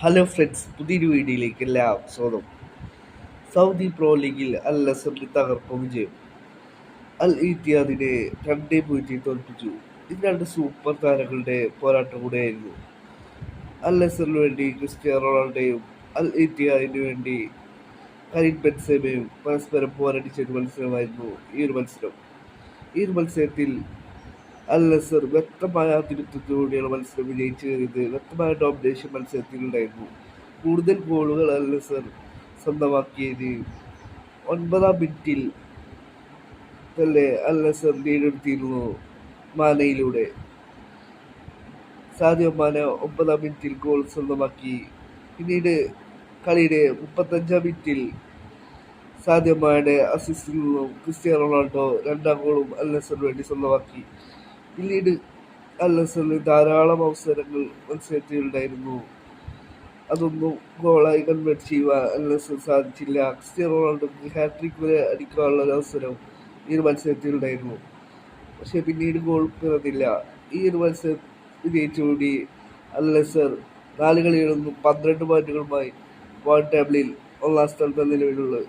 Hello friends, പുതിയൊരു വീഡിയോയിലേക്ക് എല്ലാവർക്കും സ്വാഗതം. സൗദി പ്രോ ലീഗിൽ അൽ നസറിന് തകർപ്പൻ വിജയം. അൽ ഇത്തിഹാദിനെ 2-0 തോൽപ്പിച്ചു. ഇത് രണ്ട് സൂപ്പർ താരങ്ങളുടെ പോരാട്ടം കൂടെയായിരുന്നു. അൽ നസറിന് വേണ്ടി ക്രിസ്ത്യാനോ റൊണാൾഡോയും അൽ ഇത്തിഹാദിന് വേണ്ടി കരീം ബെൻസേമയും പരസ്പരം പോരടിച്ച ഒരു മത്സരമായിരുന്നു ഈ ഒരു മത്സരം. ഈ ഒരു മത്സരത്തിൽ അൽ നസർ വ്യക്തമായ ആധിപത്യത്തോടെയാണ് മത്സരം വിജയിച്ചു കയറിയത്. വ്യക്തമായ ഡോമിനേഷൻ മത്സരത്തിലുണ്ടായിരുന്നു. കൂടുതൽ ഗോളുകൾ അൽ നസർ സ്വന്തമാക്കിയത് 9-ാം മിനിറ്റിൽ തന്നെ അൽ നസർ ലീഡെടുത്തിരുന്നു മാനയിലൂടെ. സാദിയോ മാന 9-ാം മിനിറ്റിൽ ഗോൾ സ്വന്തമാക്കി. പിന്നീട് കളിയുടെ 35-ാം മിനിറ്റിൽ സാദിയോ മാനയുടെ അസിസ്റ്റിൽ നിന്നും ക്രിസ്ത്യാനോ റൊണാൾഡോ 2-ാം ഗോളും അൽ നസറിന് വേണ്ടി സ്വന്തമാക്കി. പിന്നീട് അൽ നസറിന് ധാരാളം അവസരങ്ങൾ മത്സരത്തിലുണ്ടായിരുന്നു. അതൊന്നും ഗോളായി കൺവേർട്ട് ചെയ്യുവാൻ അൽ നസർ സാധിച്ചില്ല. ക്രിസ്ത്യാനോ റൊണാൾഡോക്ക് ഹാട്രിക് വരെ അടിക്കാനുള്ള ഒരു അവസരം ഈ ഒരു മത്സരത്തിലുണ്ടായിരുന്നു. പക്ഷെ പിന്നീട് ഗോൾ പിറന്നില്ല. ഈ ഒരു മത്സരം വിജയിച്ചുകൂടി അൽ നസർ 4 കളികളിൽ നിന്നും 12 പോയിന്റുകളുമായി പോയിന്റ് ടേബിളിൽ 1-ാം സ്ഥാനത്താണ് നിലവിലുള്ളത്.